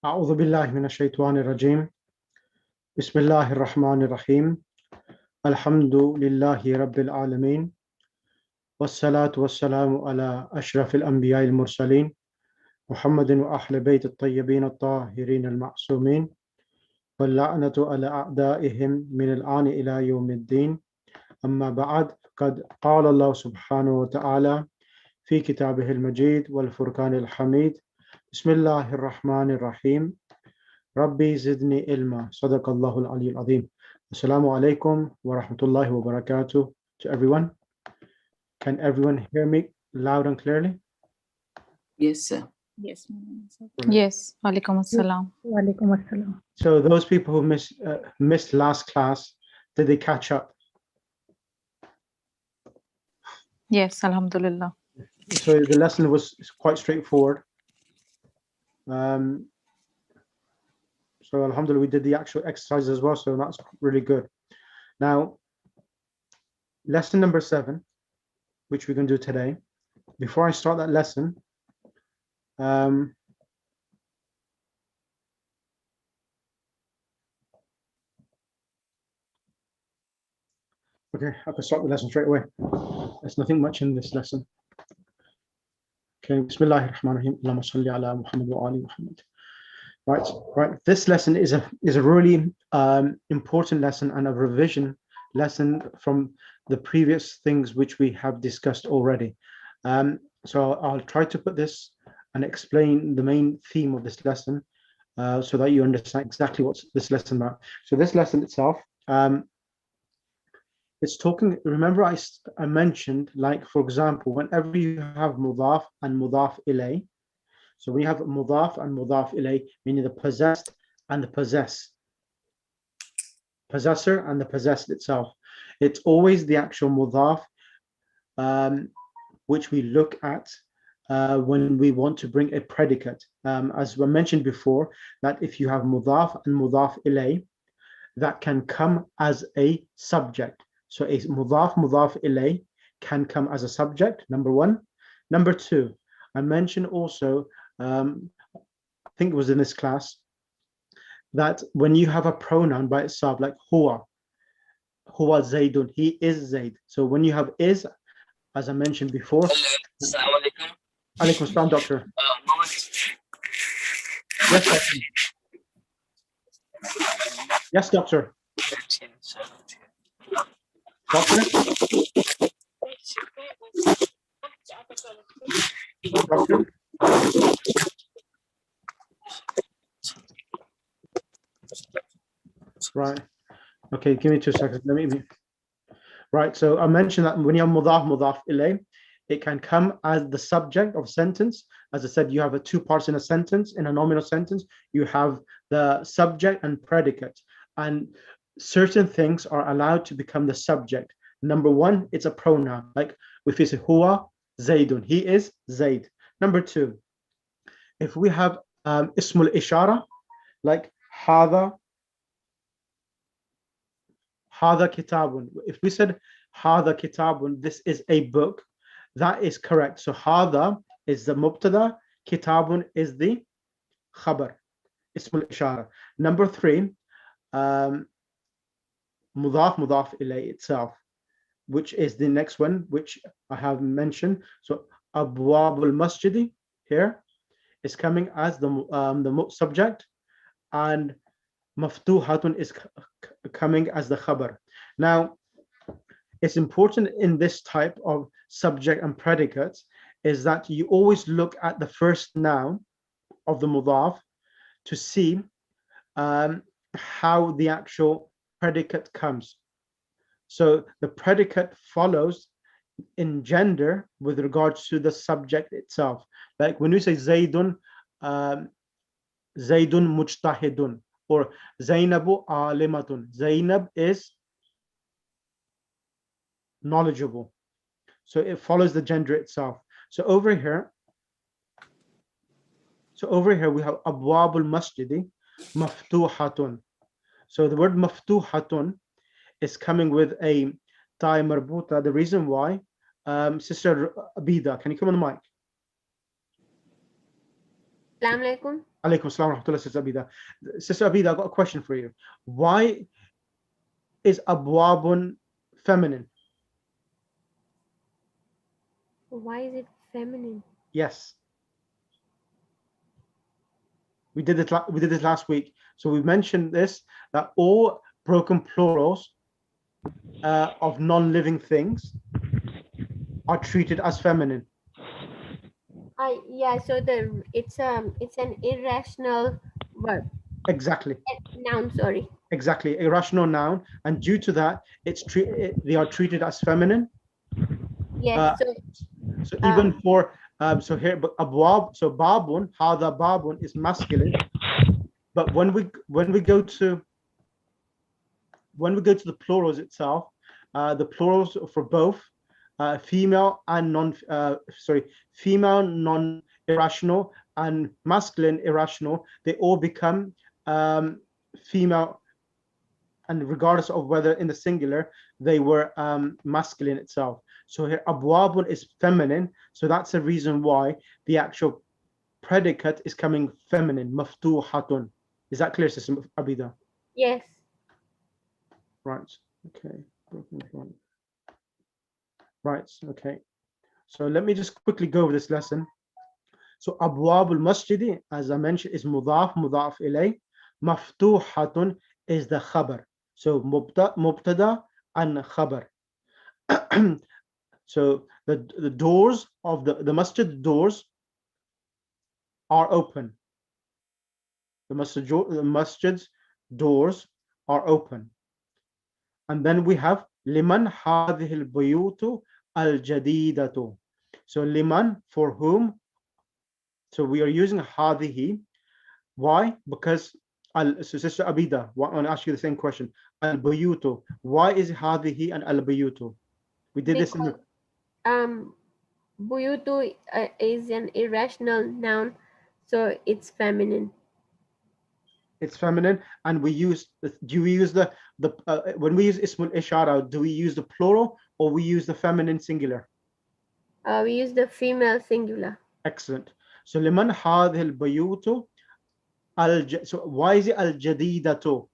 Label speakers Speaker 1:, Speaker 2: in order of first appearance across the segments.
Speaker 1: أعوذ بالله من الشيطان الرجيم بسم الله الرحمن الرحيم الحمد لله رب العالمين والصلاة والسلام على أشرف الأنبياء المرسلين محمد وأهل بيت الطيبين الطاهرين المعصومين واللعنة على أعدائهم من الآن إلى يوم الدين أما بعد قد قال الله سبحانه وتعالى في كتابه المجيد والفرقان الحميد بسم الله الرحمن الرحيم ربي زدني علما صدق الله العلي العظيم. Assalamu alaikum wa rahmatullahi wa barakatuh to everyone. Can everyone hear me loud and clearly?
Speaker 2: Yes, sir.
Speaker 3: Yes.
Speaker 4: Yes. Walaikum assalam.
Speaker 3: Walaikum assalam.
Speaker 1: So those people who missed last class, did they catch up?
Speaker 4: Yes, alhamdulillah.
Speaker 1: So the lesson was quite straightforward. So alhamdulillah, we did the actual exercise as well, so that's really good. Now, lesson number 7, which we're going to do today. Before I start that lesson, okay, I can start the lesson straight away. There's nothing much in this lesson. Okay, Bismillahir Rahmanir Rahim. Allahumma salli ala Muhammad wa ali Muhammad. Right. This lesson is a really important lesson and a revision lesson from the previous things which we have discussed already. So I'll try to put this and explain the main theme of this lesson so that you understand exactly what's this lesson about. So this lesson itself, it's talking. Remember, I mentioned, like, for example, whenever you have mudaf and mudaf ilay. So we have mudaf and mudaf ilay, meaning the possessed and the possess. Possessor and the possessed itself. It's always the actual mudaf which we look at when we want to bring a predicate. As I mentioned before, that if you have mudaf and mudaf ilay, that can come as a subject. So a mudaf ilay can come as a subject, number one. Number two, I mentioned also, I think it was in this class, that when you have a pronoun by itself, like huwa Zaydun, he is Zayd. So when you have is, as I mentioned before.
Speaker 2: Assalamu alaikum.
Speaker 1: Alaikum assalam, doctor. Yes, doctor. Yes, doctor. Doctor? Doctor? Right. Okay, give me 2 seconds. Let me. Right. So I mentioned that when you have mudaf ilay, it can come as the subject of a sentence. As I said, you have 2 parts in a sentence. In a nominal sentence, you have the subject and predicate, and certain things are allowed to become the subject. Number one, it's a pronoun, like if you say huwa Zaydun, he is Zayd. Number two, if we have ismul ishara, like hadha kitabun. If we said hadha kitabun, this is a book, that is correct. So hadha is the mubtada, kitabun is the khabar, ismul ishara. Number three, mudaf ilay itself, which is the next one, which I have mentioned. So abwabul masjidi here is coming as the subject, and maftuhatun is coming as the khabar. Now, it's important in this type of subject and predicates is that you always look at the first noun of the mudaf to see how the actual predicate comes. So the predicate follows in gender with regards to the subject itself. Like when you say Zaydun mujtahidun, or Zainabu alimatun. Zainab is knowledgeable. So it follows the gender itself. So over here we have abwabul masjidi maftuhatun. So the word maftuhatun is coming with a ta marbuta. The reason why, Sister Abida, can you come on the mic?
Speaker 3: Assalamu alaikum.
Speaker 1: Alaikum assalam wa rahmatullah, Sister Abida. Sister Abida, I've got a question for you. Why is abwabun feminine?
Speaker 3: Why is it feminine?
Speaker 1: Yes. We did it last week. So we mentioned this, that all broken plurals of non-living things are treated as feminine.
Speaker 3: Yeah, so it's an irrational verb.
Speaker 1: Exactly.
Speaker 3: Noun, sorry.
Speaker 1: Exactly. Irrational noun. And due to that, they are treated as feminine.
Speaker 3: Yes,
Speaker 1: So even for so here, but abwab, so babun, hadha babun is masculine. But when we go to the plurals itself, the plurals for both female and female non-irrational and masculine irrational, they all become female, and regardless of whether in the singular they were masculine itself. So here abwabun is feminine, so that's the reason why the actual predicate is coming feminine, maftuhatun. Is that clear, Sister Abida?
Speaker 3: yes.
Speaker 1: Right. Okay. Right. Okay. So let me just quickly go over this lesson. So abwab al-masjidi, as I mentioned, is mudaf ilay. Maftuhatun is the khabar. So mubtada and khabar. So the doors of the masjid doors are open. The masjid's doors are open. And then we have liman hadhihi al-buyutu al-jadidatu. So liman, for whom. So we are using hadhihi. Why? Because so Sister Abida, I want to ask you the same question. Al-buyutu. Why is hadhihi and al-buyutu? We did this in the
Speaker 3: Buyutu is an irrational noun, so it's feminine.
Speaker 1: It's feminine, and we use. Do we use the when we use ismul ishara? Do we use the plural or we use the feminine singular?
Speaker 3: We use the female singular.
Speaker 1: Excellent. So liman hadhihi al-buyutu so why is it al-jadidatu?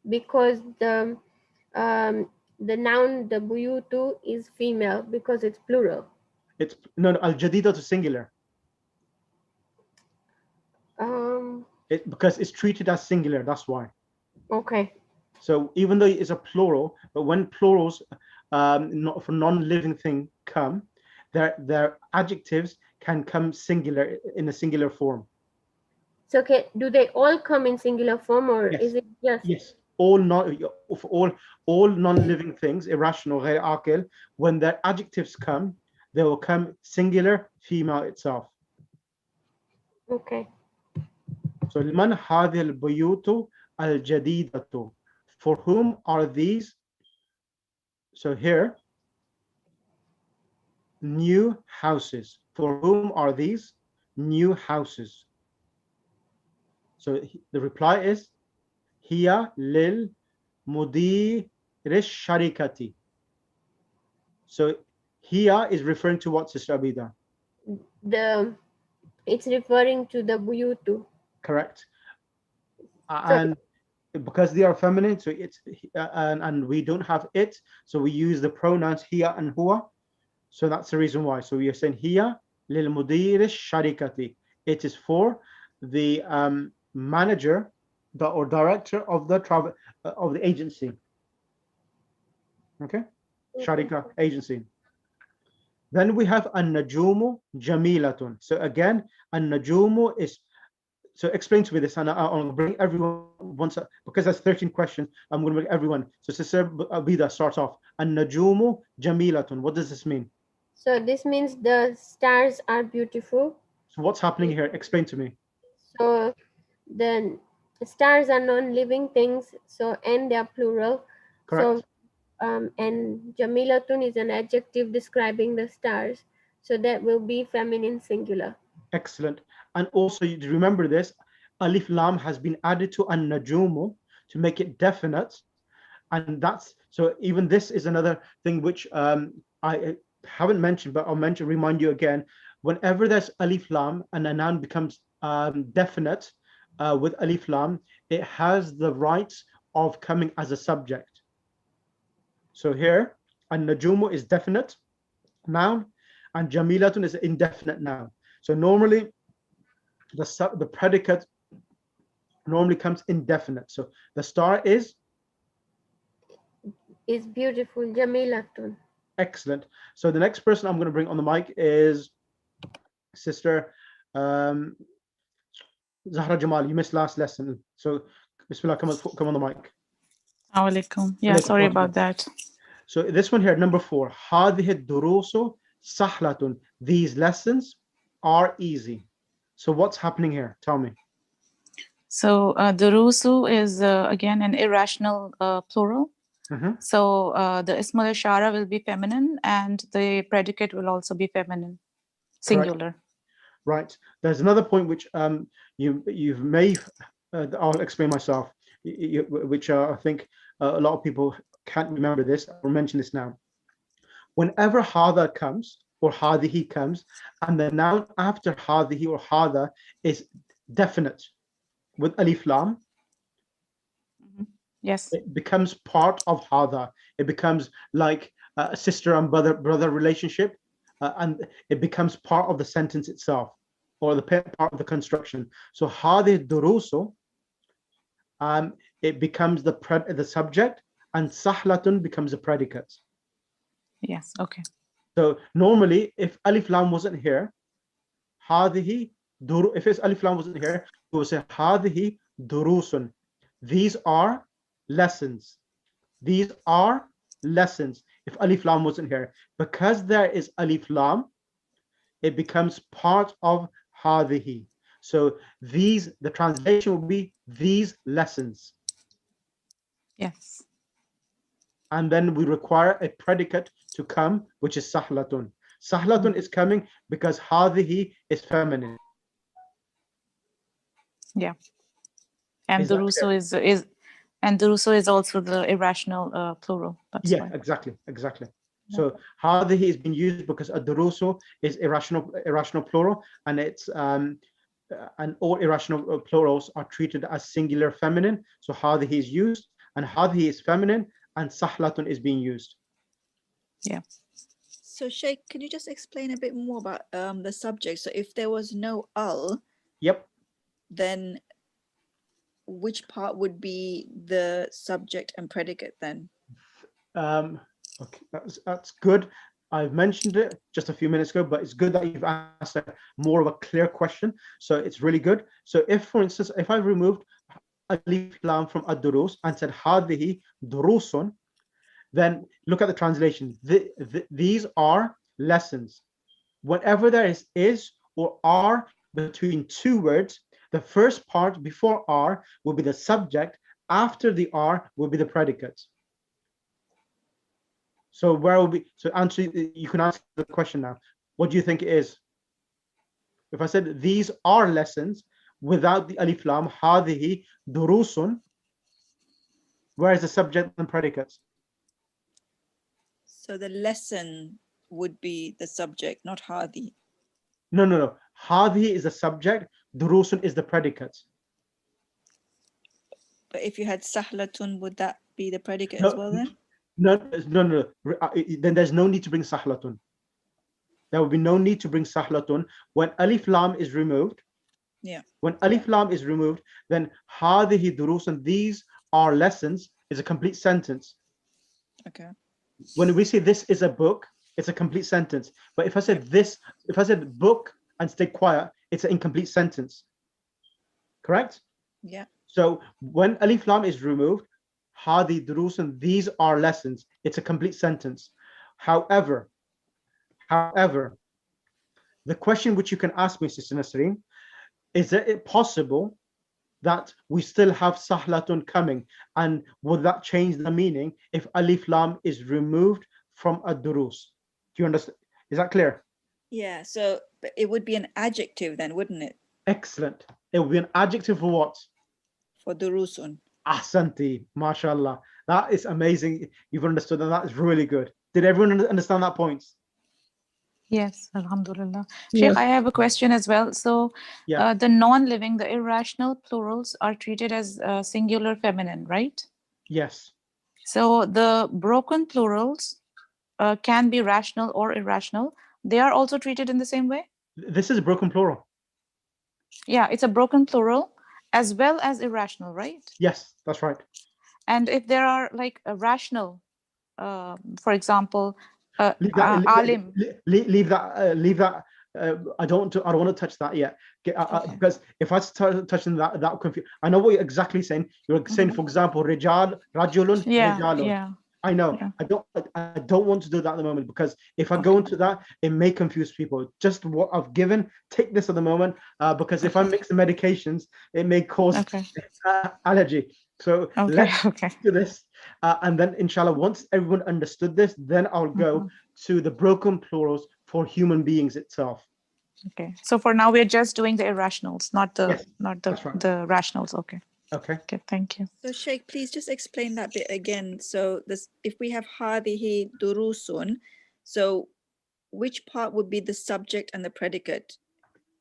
Speaker 3: Because the noun, the buyutu, is female because it's plural.
Speaker 1: It's no al-jadidatu singular. Because it's treated as singular, that's why.
Speaker 3: Okay.
Speaker 1: So even though it's a plural, but when plurals not for non-living thing come, their adjectives can come singular in a singular form.
Speaker 3: So do they all come in singular form, or
Speaker 1: Yes.
Speaker 3: is it just?
Speaker 1: Yes. All non-living things, irrational, غير عاقل, when their adjectives come, they will come singular, female itself.
Speaker 3: Okay.
Speaker 1: So لمن هذه البيوت الجديدة? For whom are these? So here, new houses. For whom are these new houses? So the reply is هي للمدير الشركة. So here is referring to what, Sister Abida?
Speaker 3: It's referring to the buyutu.
Speaker 1: Correct. And because they are feminine, so it's and we don't have it, so we use the pronouns hiya and huwa. So that's the reason why. So we are saying hiya lil mudir sharikati. It is for the manager or director of the travel of the agency. Okay, sharika agency. Then we have an-najumu jamilatun. So again, an-najumu is. So explain to me this, and I'll bring everyone once because there's 13 questions. I'm going to bring everyone. So Sister Abida starts off. An-najumu jamilatun. What does this mean?
Speaker 3: So this means the stars are beautiful.
Speaker 1: So what's happening here? Explain to me.
Speaker 3: So the stars are non-living things. So and they are plural.
Speaker 1: Correct.
Speaker 3: So and jamilatun is an adjective describing the stars. So that will be feminine singular.
Speaker 1: Excellent. And also, you remember this, alif lam has been added to an-najumu to make it definite. And that's, so even this is another thing which I haven't mentioned, but I'll remind you again. Whenever there's alif lam and a noun becomes definite with alif lam, it has the rights of coming as a subject. So here, an-najumu is definite noun, and jamilatun is indefinite noun. So normally, the predicate normally comes indefinite. So the star is
Speaker 3: beautiful, jamilatun.
Speaker 1: excellent. So the next person I'm going to bring on the mic is Sister Zahra Jamal. You missed last lesson. So Bismillah, come on the mic.
Speaker 4: Alaikum. Yeah, sorry about that.
Speaker 1: So this one here, number 4. هذه الدروس سهلة. These lessons are easy. So what's happening here? Tell me.
Speaker 4: So durusu is again an irrational plural. So the ism al-ishara will be feminine and the predicate will also be feminine, singular.
Speaker 1: Correct. Right. There's another point which you may, I'll explain myself, which I think a lot of people can't remember this. I'll mention this now. Whenever hada comes or hadihi comes, and the noun after hadihi or hada is definite with alif lam,
Speaker 4: yes,
Speaker 1: it becomes part of hada. It becomes like a sister and brother relationship, and it becomes part of the sentence itself, or the part of the construction. So hadih durusu, it becomes the subject, and sahlatun becomes a predicate.
Speaker 4: Yes, okay.
Speaker 1: So normally, if alif lam wasn't here, hadihi if it's alif lam wasn't here, we would say hadihi durusun. These are lessons. These are lessons. If alif lam wasn't here, because there is alif lam, it becomes part of hadihi. So the translation will be these lessons.
Speaker 4: Yes.
Speaker 1: And then we require a predicate to come, which is sahlatun. Sahlatun is coming because hadihi is feminine.
Speaker 4: Yeah. And durusu is also the irrational plural. That's
Speaker 1: yeah,
Speaker 4: why.
Speaker 1: exactly. So hadihi is being used because ad-durusu is irrational plural, and it's and all irrational plurals are treated as singular feminine. So hadihi is used, and hadihi is feminine, and sahlatun is being used.
Speaker 4: Yeah.
Speaker 5: So Sheikh, can you just explain a bit more about the subject? So if there was no al,
Speaker 1: Yep.
Speaker 5: then which part would be the subject and predicate then?
Speaker 1: Okay, that's good. I've mentioned it just a few minutes ago, but it's good that you've asked more of a clear question. So it's really good. So if, for instance, if I removed alif lam from ad-durus and said hadihi durusun, then look at the translation. These are lessons. Whenever there is or are between two words, the first part before are will be the subject. After the are will be the predicate. So where will be? So answer. You can answer the question now. What do you think it is? If I said these are lessons without the alif lam, hadihi durusun, where is the subject and predicate?
Speaker 5: So the lesson would be the subject, not hadi.
Speaker 1: No. Hadihi is the subject. Durusun is the predicate.
Speaker 5: But if you had sahlatun, would that be the predicate as well then?
Speaker 1: No. Then there's no need to bring sahlatun. There will be no need to bring sahlatun when alif lam is removed.
Speaker 5: Yeah.
Speaker 1: When alif lam is removed, then hadihi durusun, these are lessons, is a complete sentence.
Speaker 5: Okay.
Speaker 1: When we say this is a book, it's a complete sentence. But if I said this, if I said book and stay quiet, it's an incomplete sentence. Correct?
Speaker 5: Yeah.
Speaker 1: So when alif lam is removed, hadi durusun, these are lessons, it's a complete sentence. However, the question which you can ask me, Sister Nasreen, is it possible that we still have sahlatun coming, and would that change the meaning if alif lam is removed from ad-durus? Do you understand? Is that clear?
Speaker 5: Yeah, so it would be an adjective then, wouldn't it?
Speaker 1: Excellent. It would be an adjective for what?
Speaker 5: For durusun.
Speaker 1: Ahsanti, mashallah. That is amazing. You've understood, and that is really good. Did everyone understand that point?
Speaker 4: Yes, Alhamdulillah.
Speaker 1: Yes.
Speaker 4: Sheikh, I have a question as well. So
Speaker 1: Yeah.
Speaker 4: the non-living, the irrational plurals are treated as singular feminine, right?
Speaker 1: Yes.
Speaker 4: So the broken plurals can be rational or irrational. They are also treated in the same way?
Speaker 1: This is a broken plural.
Speaker 4: Yeah, it's a broken plural as well as irrational, right?
Speaker 1: Yes, that's right.
Speaker 4: And if there are like a rational, for example,
Speaker 1: Leave that.
Speaker 4: alim.
Speaker 1: Leave that. Leave that. I don't want to touch that yet.
Speaker 4: Okay.
Speaker 1: Because if I start touching that confuse. I know what you're exactly saying. You're saying, for example, rijal, rajulun,
Speaker 4: Yeah,
Speaker 1: rijalun.
Speaker 4: yeah.
Speaker 1: I know.
Speaker 4: Yeah.
Speaker 1: I don't want to do that at the moment, because if I go into that, it may confuse people. Just what I've given, take this at the moment, because if I mix the medications, it may cause allergy. So let's do this, and then inshallah, once everyone understood this, then I'll go to the broken plurals for human beings itself.
Speaker 4: Okay. So for now, we're just doing the irrationals, not the
Speaker 1: Yes,
Speaker 4: the rationals. Okay.
Speaker 1: Okay.
Speaker 4: Okay. Thank you.
Speaker 5: So Sheikh, please just explain that bit again. So this, if we have hadihi durusun, so which part would be the subject and the predicate?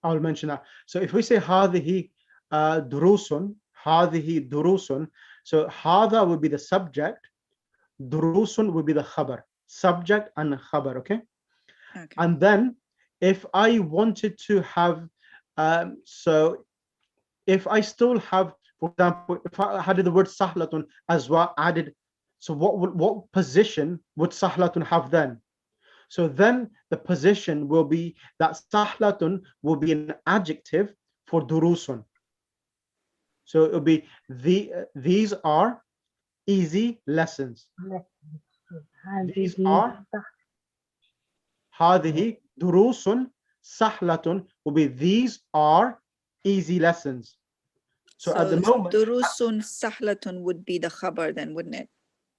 Speaker 1: I'll mention that. So if we say hadihi durusun, hadihi durusun, so hada would be the subject, durusun would be the khabar, subject and khabar. Okay. And then if I wanted to have, so if I still have, for example, if I had the word sahlatun as well added, so what position would sahlatun have then? So then the position will be that sahlatun will be an adjective for durusun. So it will be these are easy lessons. These are hadihi durusun sahlatun will be these are easy lessons. So at the moment,
Speaker 5: durusun sahlatun would be the khabar then, wouldn't it?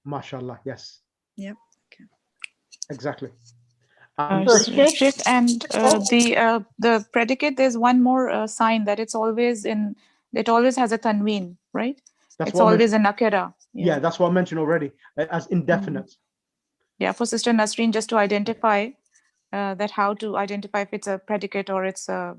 Speaker 1: MashaAllah, yes.
Speaker 5: Yep. Okay.
Speaker 1: Exactly.
Speaker 4: Sheikh, and the predicate, there's one more sign that it always has a tanween, right? It's always a nakira.
Speaker 1: Yeah, that's what I mentioned already, as indefinite.
Speaker 4: Yeah, for Sister Nasreen, just to identify that, how to identify if it's a predicate or it's a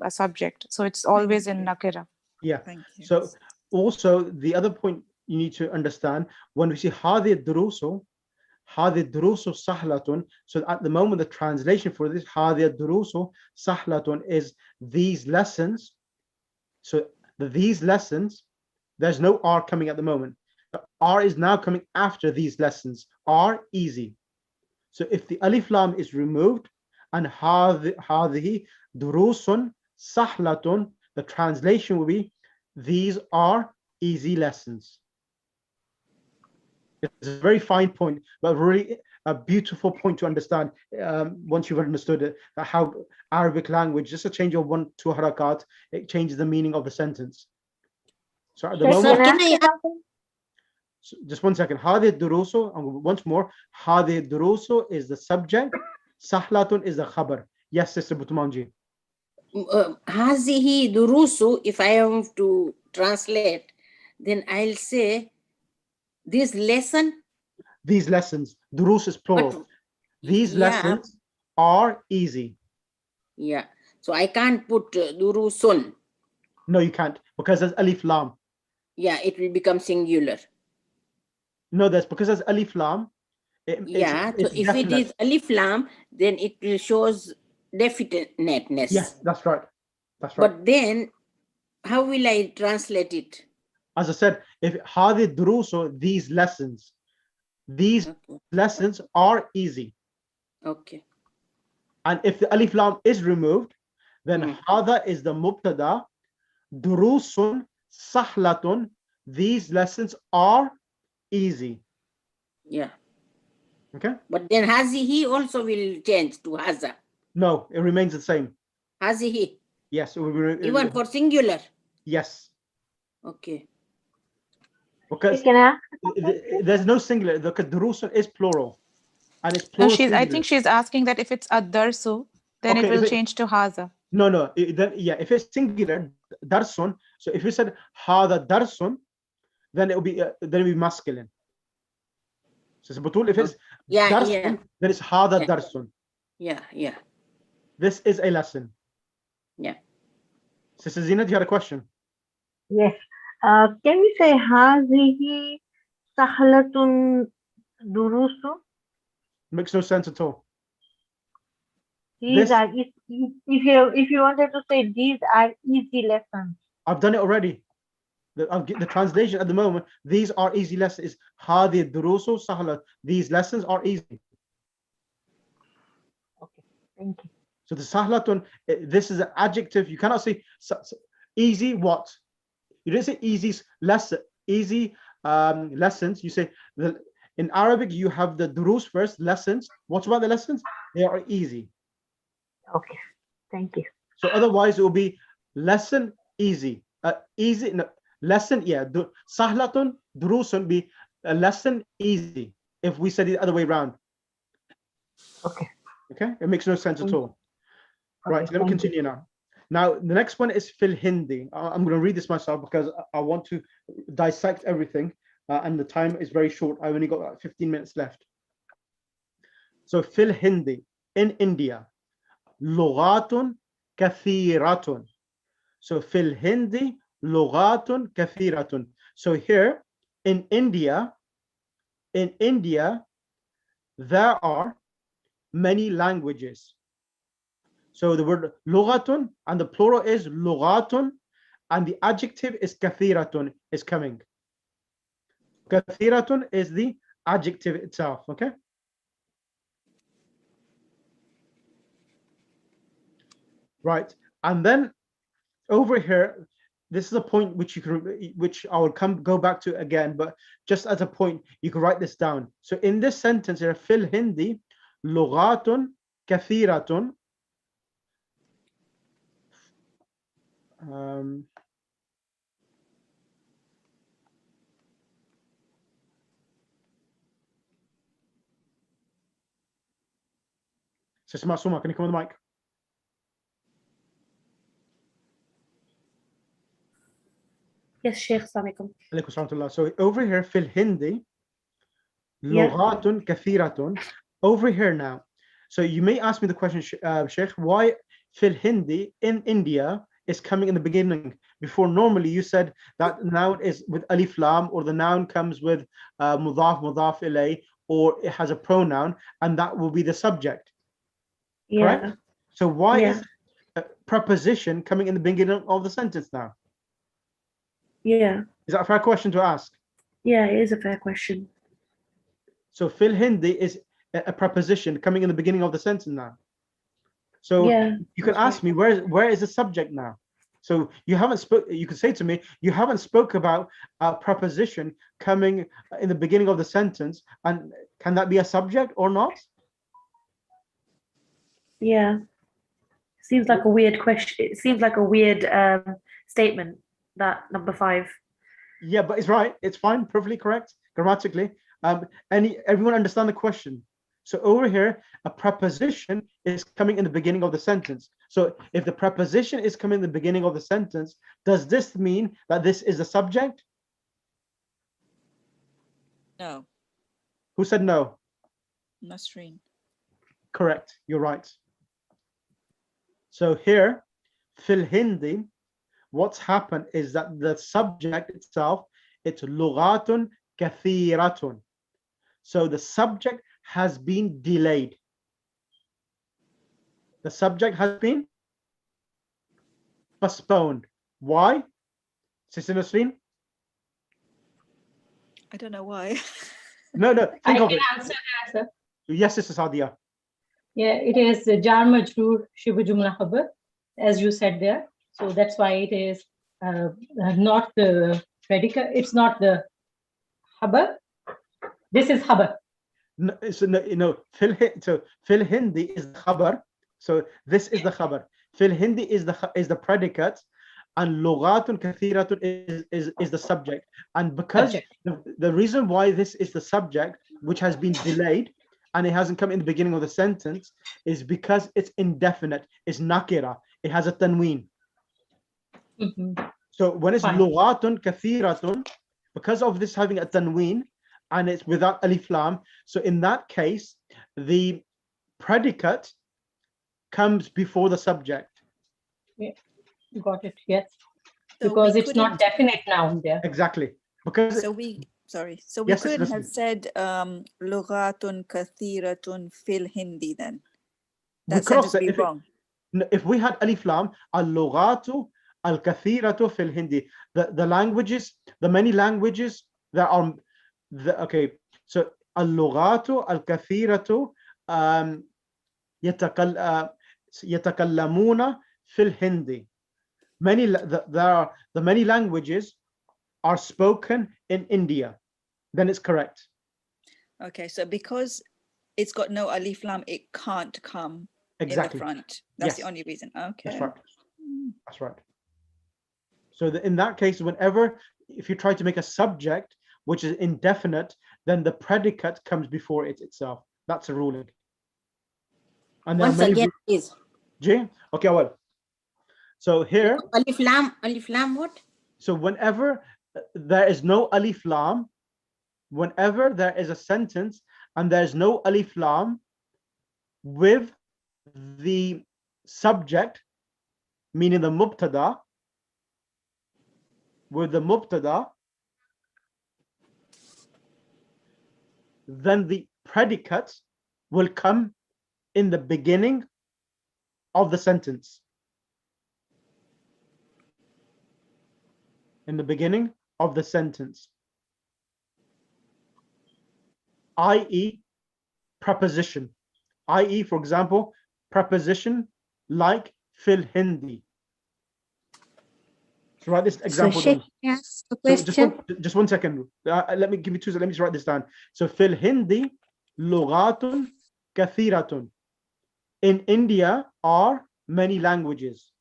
Speaker 4: subject. So it's always in nakira.
Speaker 1: Yeah. So also the other point you need to understand, when we see hadi durusu sahlatun, so at the moment the translation for this hadi durusu sahlatun is these lessons. So these lessons, there's no R coming at the moment. The R is now coming after these lessons. R easy. So if the alif lam is removed and hadihi durusun sahlatun, the translation will be these are easy lessons. It's a very fine point, but really a beautiful point to understand once you've understood it, how Arabic language, just a change of 1-2 harakat, it changes the meaning of the sentence. So at the moment, just 1 second. Hadi durusu, and once more, hadi durusu is the subject, sahlatun is the khabar. Yes, Sister Butumanji.
Speaker 2: Hazihi durusu, if I have to translate, then I'll say this lesson.
Speaker 1: These lessons, durus is plural. These lessons are easy.
Speaker 2: Yeah. So I can't put durusun.
Speaker 1: No, you can't, because there's alif lam.
Speaker 2: Yeah, it will become singular.
Speaker 1: No, that's because there's alif lam.
Speaker 2: So if
Speaker 1: definite.
Speaker 2: it is alif lam, then it shows definiteness.
Speaker 1: Yes, that's right. That's right.
Speaker 2: But then, how will I translate it?
Speaker 1: As I said, if hadi durusu, these lessons are easy.
Speaker 2: Okay.
Speaker 1: And if the alif lam is removed, then hada is the mubtada, durusun sahlatun, these lessons are easy.
Speaker 2: Yeah.
Speaker 1: Okay.
Speaker 2: But then hazihi also will change to haza.
Speaker 1: No, it remains the same.
Speaker 2: Hazihi.
Speaker 1: Yes. It will
Speaker 2: even for singular.
Speaker 1: Yes.
Speaker 2: Okay.
Speaker 1: Because there's no singular. The durusun is plural, and it's plural.
Speaker 4: No, I think she's asking that if it's ad-darsu, then it will change to haza.
Speaker 1: No. If it's singular, darsun. So if you said hada darsun, then it will be masculine. So if it's darsun, then it's hada darsun.
Speaker 2: Yeah.
Speaker 1: this is a lesson.
Speaker 2: Yeah.
Speaker 1: Sister Zina, do you have a question?
Speaker 6: Yes. Can we say هذه سهلة دروس?
Speaker 1: Makes no sense at all.
Speaker 6: These
Speaker 1: This-
Speaker 6: are if you wanted to say these are easy lessons.
Speaker 1: I've done it already. The translation at the moment, these are easy lessons. هذه الدروس سهلة. These lessons are easy.
Speaker 6: Okay, thank you.
Speaker 1: So the sahlatun, this is an adjective. You cannot say easy what? You didn't say easy lesson, easy lessons. You say in Arabic you have the durus first, lessons. What about the lessons? They are easy.
Speaker 6: Okay, thank you.
Speaker 1: So otherwise it will be lesson easy. Easy no, lesson, yeah. Sahlatun, durusun be a lesson easy. If we said it the other way around.
Speaker 6: Okay.
Speaker 1: Okay, it makes no sense at all. Right,
Speaker 6: Okay,
Speaker 1: let me
Speaker 6: thank you.
Speaker 1: continue now. Now, the next one is fil Hindi. I'm going to read this myself because I want to dissect everything and the time is very short. I've only got about 15 minutes left. So, fil Hindi, in India, lughatun kathiratun. So, fil Hindi, lughatun kathiratun. So, here in India, there are many languages. So the word lughatun and the plural is lughatun and the adjective is kathiratun is coming. Kathiratun is the adjective itself, okay? Right, and then over here, this is a point which you can, which I will go back to again, but just as a point, you can write this down. So in this sentence here, fil Hindi, lughatun kathiratun. Sister Masuma, can you come on the mic?
Speaker 7: Yes, Sheikh. Assalamualaikum.
Speaker 1: Alaikum salam. So over here, fil Hindi,
Speaker 7: Yeah.
Speaker 1: lughatun kathiratun. Over here now. So you may ask me the question, Sheikh, why fil Hindi in India is coming in the beginning? Before normally you said that noun is with alif lam, or the noun comes with mudaf, mudaf ilay, or it has a pronoun, and that will be the subject.
Speaker 7: Yeah.
Speaker 1: Correct? So why
Speaker 7: Yeah.
Speaker 1: is a preposition coming in the beginning of the sentence now?
Speaker 7: Yeah.
Speaker 1: Is that a fair question to ask?
Speaker 7: Yeah, it is a fair question.
Speaker 1: So fil Hindi is a preposition coming in the beginning of the sentence now. So
Speaker 7: Yeah,
Speaker 1: you can
Speaker 7: that's
Speaker 1: ask me, where is the subject now? So you haven't spoke. You can say to me, you haven't spoke about a preposition coming in the beginning of the sentence, and can that be a subject or not?
Speaker 7: Yeah. Seems like a weird question. It seems like a weird statement, that number 5.
Speaker 1: Yeah, but it's right. It's fine, perfectly correct grammatically. Everyone understand the question? So over here, a preposition is coming in the beginning of the sentence. So if the preposition is coming in the beginning of the sentence, does this mean that this is the subject?
Speaker 5: No,
Speaker 1: Who said no?
Speaker 5: Nasreen.
Speaker 1: Correct, you're right. So here, fil Hindi, what's happened is that the subject itself, it's lughatun kathiratun. So the subject has been delayed. The subject has been postponed. Why? Sister Nasreen?
Speaker 5: I don't know why.
Speaker 1: No, think of it.
Speaker 8: Answer that, sir.
Speaker 1: Yes, Sister Sadia.
Speaker 8: Yeah, it is jar majroor shibu jumla khabar, as you said there. So that's why it is not the predicate. It's not the khabar. This is khabar.
Speaker 1: No, so fil Hindi is the khabar. So this is the khabar. Fil Hindi is the predicate, and lughatun kathiratun is the subject. And because the reason why this is the subject, which has been delayed and it hasn't come in the beginning of the sentence, is because it's indefinite. It's nakira. It has a tanween. So when it's lughatun kathiratun, because of this having a tanween and it's without alif lam, so in that case, the predicate comes before the subject.
Speaker 8: You got it, yes.
Speaker 5: So
Speaker 8: Because
Speaker 5: we
Speaker 8: it's not
Speaker 5: couldn't-
Speaker 8: definite noun there.
Speaker 1: Exactly. Because
Speaker 5: So we
Speaker 1: Yes,
Speaker 5: couldn't
Speaker 1: listen.
Speaker 5: have said lughatun kathiratun fil Hindi then.
Speaker 1: we
Speaker 5: That
Speaker 1: could have
Speaker 5: sentence
Speaker 1: said,
Speaker 5: be wrong.
Speaker 1: if we had alif lam, al-lughatu al-kathiratu fil Hindi, the languages, the many languages that are okay. So al-lughatu al-kathiratu yatakallamuna fil Hindi. The many languages are spoken in India. Then it's correct.
Speaker 5: Okay, so because it's got no alif lam, it can't come
Speaker 1: Exactly.
Speaker 5: in the front. That's the
Speaker 1: Yes.
Speaker 5: only reason. Okay.
Speaker 1: That's right. That's right. So in that case, whenever, if you try to make a subject which is indefinite, then the predicate comes before it itself. That's a ruling. And there are
Speaker 2: Once
Speaker 1: many
Speaker 2: again, please.
Speaker 1: Jay? Okay, well. So here,
Speaker 2: Alif lam what?
Speaker 1: so whenever there is no alif lam, whenever there is a sentence and there's no alif lam with the subject, meaning the mubtada, with the mubtada, then the predicate will come in the beginning of the sentence. In the beginning of the sentence, i.e. preposition, i.e. for example, preposition like fil Hindi. So write this example
Speaker 2: So,
Speaker 1: down.
Speaker 2: Sheikh, yes, the
Speaker 1: So
Speaker 2: question.
Speaker 1: just one second. Let me give you 2 seconds. Let me just write this down. So fil Hindi lughatun kathiratun. In India are many languages.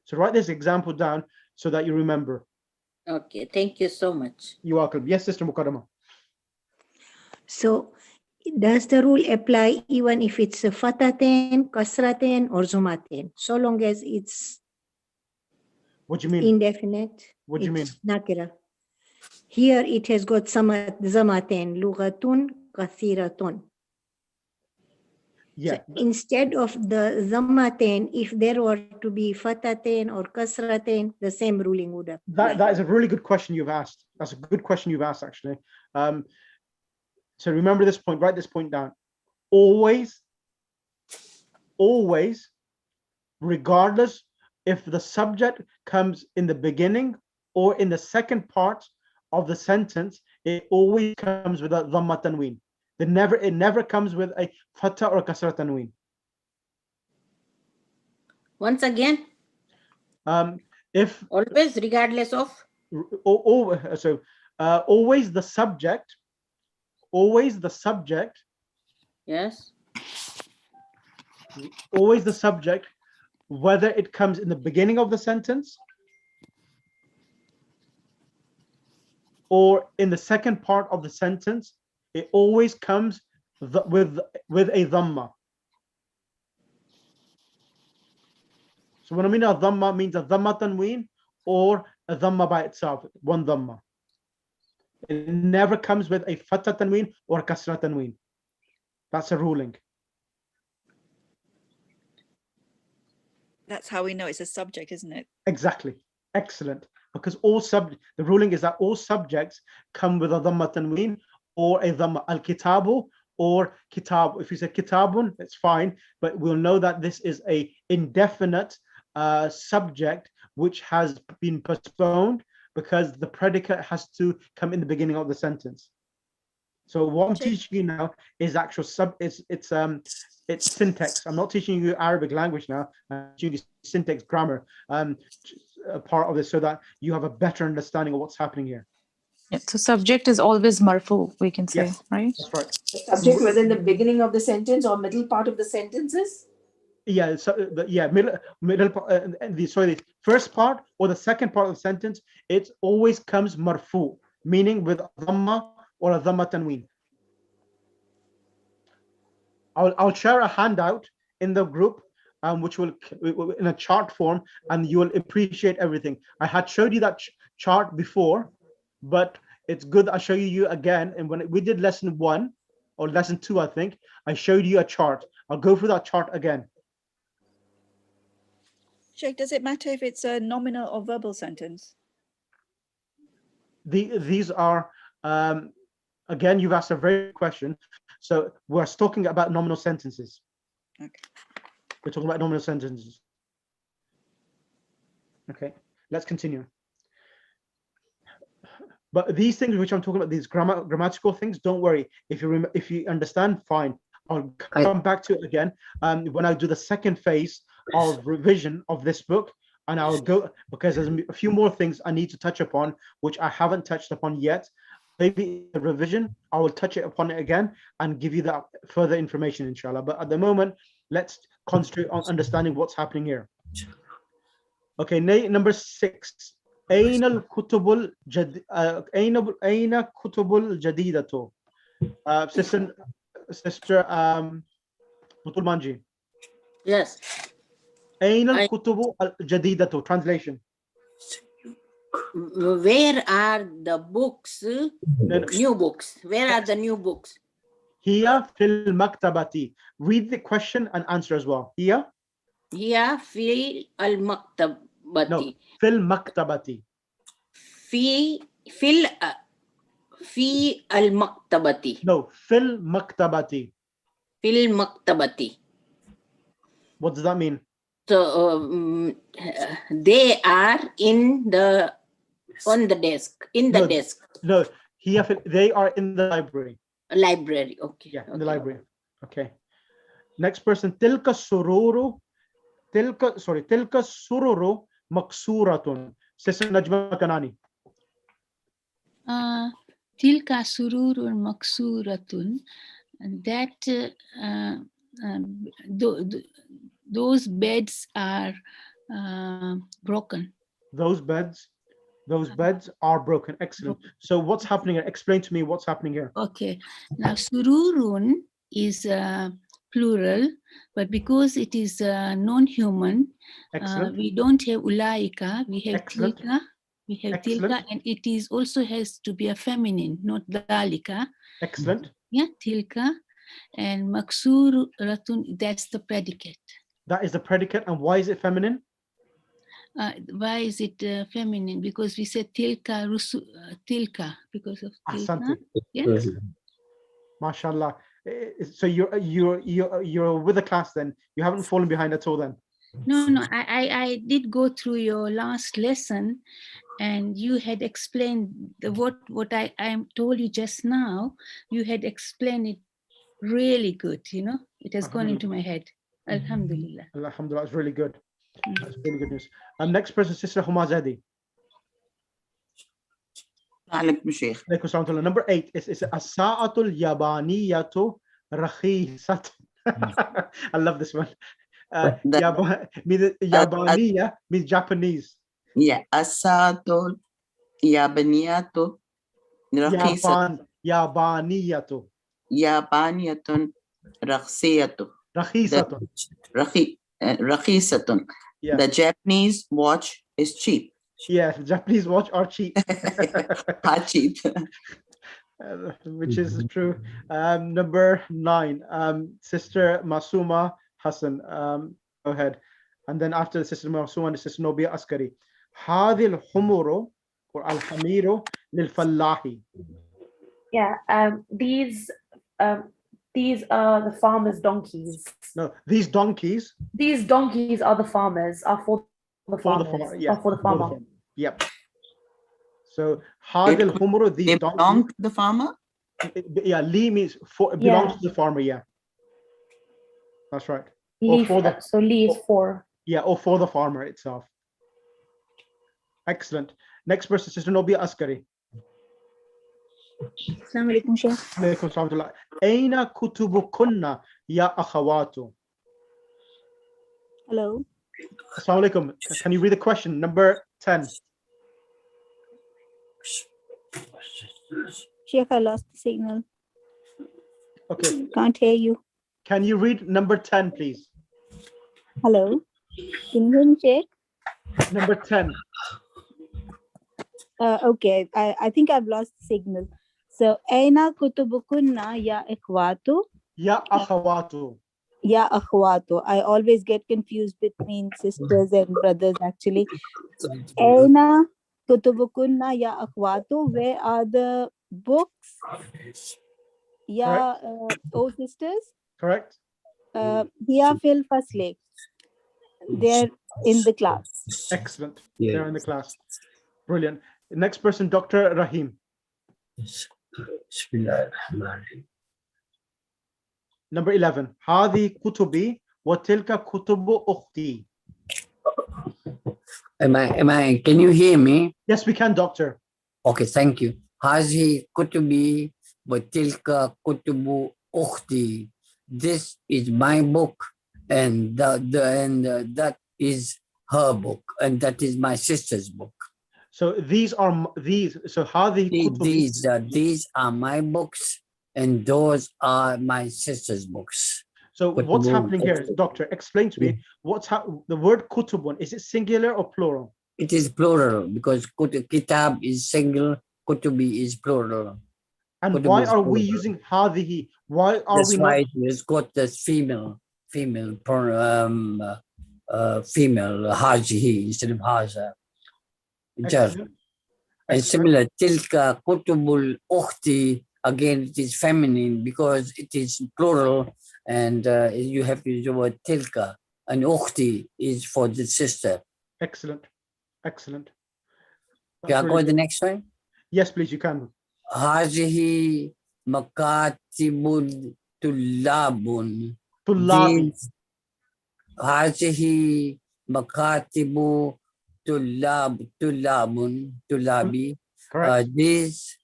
Speaker 1: So write this example down so that you remember.
Speaker 2: Okay, thank you so much.
Speaker 1: You're welcome. Yes, Sister Mukarrama.
Speaker 9: So does the rule apply even if it's a fataten, kasraten, or zumaten, so long as it's
Speaker 1: What do you mean?
Speaker 9: indefinite?
Speaker 1: What do you mean?
Speaker 9: It's nakira. Here it has got zamaten, lughatun, kathiratun.
Speaker 1: Yeah.
Speaker 9: So instead of the zamaten, if there were to be fataten or kasraten, the same ruling would apply.
Speaker 1: That is a really good question you've asked. That's a good question you've asked, actually. So remember this point, write this point down. Always, regardless if the subject comes in the beginning or in the second part of the sentence, it always comes with a dhamma tanween. It never comes with a fatha or kasra tanween.
Speaker 2: Once again,
Speaker 1: If
Speaker 2: always, regardless of.
Speaker 1: Always the subject.
Speaker 2: Yes.
Speaker 1: Always the subject, whether it comes in the beginning of the sentence or in the second part of the sentence, it always comes with a dhamma. So when I mean a dhamma, means a dhamma tanween or a dhamma by itself, one dhamma. It never comes with a fatha tanween or kasra tanween. That's a ruling.
Speaker 5: That's how we know it's a subject, isn't it?
Speaker 1: Exactly. Excellent. Because the ruling is that all subjects come with a dhamma tanween or a dhamma al-kitabu or kitab. If you say kitabun, it's fine, but we'll know that this is a indefinite subject which has been postponed because the predicate has to come in the beginning of the sentence. So what I'm teaching you now is actual it's syntax. I'm not teaching you Arabic language now. I'm teaching you syntax, grammar, a part of this, so that you have a better understanding of what's happening here.
Speaker 4: Yeah, so subject is always marfu, we can say,
Speaker 1: Yes,
Speaker 4: right?
Speaker 1: that's right.
Speaker 10: The subject was in the beginning of the sentence or middle part of the sentences?
Speaker 1: Yeah, so the first part or the second part of the sentence, it always comes marfu, meaning with a dhamma or a dhamma tanween. I'll share a handout in the group, which will in a chart form, and you will appreciate everything. I had showed you that chart before, but it's good I show you again. And when we did lesson 1 or lesson 2, I think I showed you a chart. I'll go through that chart again.
Speaker 5: Sheikh, does it matter if it's a nominal or verbal sentence?
Speaker 1: These are, again, you've asked a very good question. So we're talking about nominal sentences.
Speaker 5: Okay.
Speaker 1: We're talking about nominal sentences. Okay, let's continue. But these things which I'm talking about, these grammatical things, don't worry. If you understand, fine. I'll come back to it again when I do the second phase of revision of this book, and I'll go, because there's a few more things I need to touch upon which I haven't touched upon yet. Maybe the revision, I will touch it upon it again and give you that further information, inshallah. But at the moment, let's concentrate on understanding what's happening here. Okay, number 6. أين الكتب أين كتب الجديدة? Sister Butul Manji.
Speaker 2: Yes.
Speaker 1: أين الكتب الجديدة? Translation.
Speaker 2: Where are the books? New books. Where are the new books?
Speaker 1: Here في المكتبة. Read the question and answer as well. Here.
Speaker 2: Here في المكتبة.
Speaker 1: No. في المكتبة.
Speaker 2: في المكتبة.
Speaker 1: No. في المكتبة.
Speaker 2: في المكتبة.
Speaker 1: What does that mean?
Speaker 2: So they are on the desk.
Speaker 1: No,
Speaker 2: desk.
Speaker 1: No. Here they are in the library.
Speaker 2: Library. Okay.
Speaker 1: Yeah, in the library. Okay. Next person. تلك السرور. تلك السرور مكسورة. Sister Najma Kanani.
Speaker 11: تلك سرور مكسورة. That those beds are broken.
Speaker 1: Those beds are broken. Excellent. So what's happening here? Explain to me what's happening here.
Speaker 11: Okay. Now sururun is plural, but because it is non-human, we don't have ulaika, we have tilka. We have tilka, and it is also has to be a feminine, not dalika.
Speaker 1: Excellent.
Speaker 11: Yeah, tilka. And maksuratun, that's the predicate.
Speaker 1: That is the predicate. And why is it feminine?
Speaker 11: Why is it feminine? Because we said tilka, tilka, because of tilka.
Speaker 1: Ahsanti.
Speaker 11: Yes.
Speaker 1: MashaAllah. So you're with the class then. You haven't fallen behind at all then.
Speaker 11: No, I did go through your last lesson, and you had explained what I told you just now. You had explained it really good, it has gone into my head. Alhamdulillah.
Speaker 1: Alhamdulillah, it's really good. That's really good news. Next person, Sister Huma Zadi. Number 8 is As-sa'atul yabaniyatu rakhisat. I love this one. Yabaniya means Japanese.
Speaker 12: Yeah, As-sa'atul yabaniyatu rakhisat.
Speaker 1: Yabaniyatu.
Speaker 12: Yabaniyatun rakhsiyatu.
Speaker 1: Rakhisatun.
Speaker 12: Rakhisatun.
Speaker 1: Yeah.
Speaker 12: The Japanese watch is cheap.
Speaker 1: Yeah, Japanese watch are cheap.
Speaker 12: Are cheap.
Speaker 1: Which is true. Number 9, Sister Masuma Hassan. Go ahead. And then after Sister Masuma and Sister Nobia Askari. هذه الحمر or الحمير للفلاحي.
Speaker 7: Yeah, these are the farmers' donkeys.
Speaker 1: No, these donkeys.
Speaker 7: These donkeys are the farmers, are for the farmers,
Speaker 1: yeah,
Speaker 7: for the farmer.
Speaker 1: Yep. So هذه الحمر, these donkeys
Speaker 12: belong to the farmer.
Speaker 1: Yeah, li means for, it belongs to the farmer. Yeah, that's right.
Speaker 7: Li, so li is for.
Speaker 1: Yeah, or for the farmer itself. Excellent. Next person, Sister Nobia Askari.
Speaker 13: Assalamu alaikum, Sheikh.
Speaker 1: Alaikum salam. Aina kutubukunna ya akhawatu.
Speaker 13: Hello.
Speaker 1: Assalamu alaikum. Can you read the question? Number 10.
Speaker 13: Sheikh, I lost the signal.
Speaker 1: Okay.
Speaker 13: Can't hear you.
Speaker 1: Can you read number 10, please?
Speaker 13: Hello. Can you hear me, Sheikh?
Speaker 1: Number 10.
Speaker 13: Okay, I think I've lost the signal. So, Aina kutubukunna ya ikhwatu.
Speaker 1: Ya akhawatu.
Speaker 13: Ya akhwato. I always get confused between sisters and brothers actually. Aina kutubukunna ya akhwato. Where are the books? Ya, oh sisters.
Speaker 1: Correct.
Speaker 13: Hiya fil fasle. They're in the class.
Speaker 1: Excellent. They're in the class. Brilliant. Next person, Dr. Rahim. Number 11. هذه كتبي وتلك كتب أختي.
Speaker 14: Can you hear me?
Speaker 1: Yes, we can, doctor.
Speaker 14: Okay, thank you. هذه كتبي وتلك كتب أختي. This is my book, and that is her book, and that is my sister's book.
Speaker 1: So these are these. So هذه كتبي.
Speaker 14: These are my books, and those are my sister's books.
Speaker 1: So what's happening here, doctor? Explain to me what's the word kutubun. Is it singular or plural?
Speaker 14: It is plural because kitab is singular, kutubi is plural.
Speaker 1: And
Speaker 14: Kutubi
Speaker 1: why
Speaker 14: is
Speaker 1: are we
Speaker 14: plural.
Speaker 1: using hadihi? Why are
Speaker 14: That's
Speaker 1: we
Speaker 14: why
Speaker 1: not?
Speaker 14: it's got this female hajihi instead of haza.
Speaker 1: Excellent.
Speaker 14: And similar, tilka kutubul ukhti, again it is feminine because it is plural, and you have to use the word tilka, and ukhti is for the sister.
Speaker 1: Excellent. Excellent.
Speaker 14: Can I go to the next one?
Speaker 1: Yes, please, you can.
Speaker 14: Hajihi makatibul tullabun.
Speaker 1: Tullabi.
Speaker 14: Hajihi makatibu tullabi. These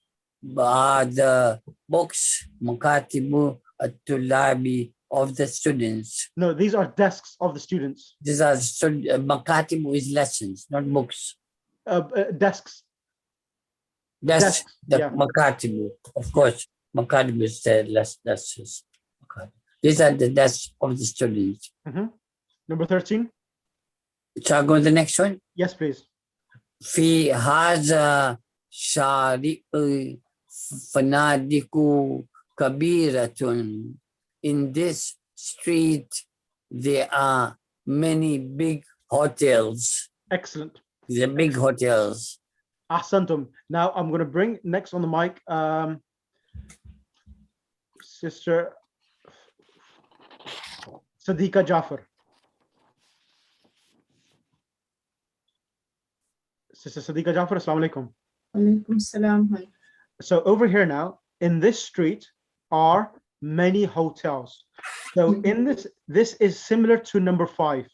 Speaker 14: are the books, makatibu tullabi, of the students.
Speaker 1: No, these are desks of the students.
Speaker 14: These are makatibu is lessons, not books.
Speaker 1: Desks.
Speaker 14: That's the
Speaker 1: yeah.
Speaker 14: makatibu, of course. Makatibu is the lessons. These are the desks of the students.
Speaker 1: Number 13.
Speaker 14: Shall I go to the next one?
Speaker 1: Yes, please.
Speaker 14: في هذا شارع فنادق كبيرة. In this street, there are many big hotels.
Speaker 1: Excellent.
Speaker 14: The big hotels.
Speaker 1: Ahsantum. Now I'm going to bring next on the mic, Sister Sadiqa Jafar. Sister Sadiqa Jafar, assalamu alaikum.
Speaker 10: Alaikum salam.
Speaker 1: So over here now, in this street are many hotels. So in this is similar to number 5.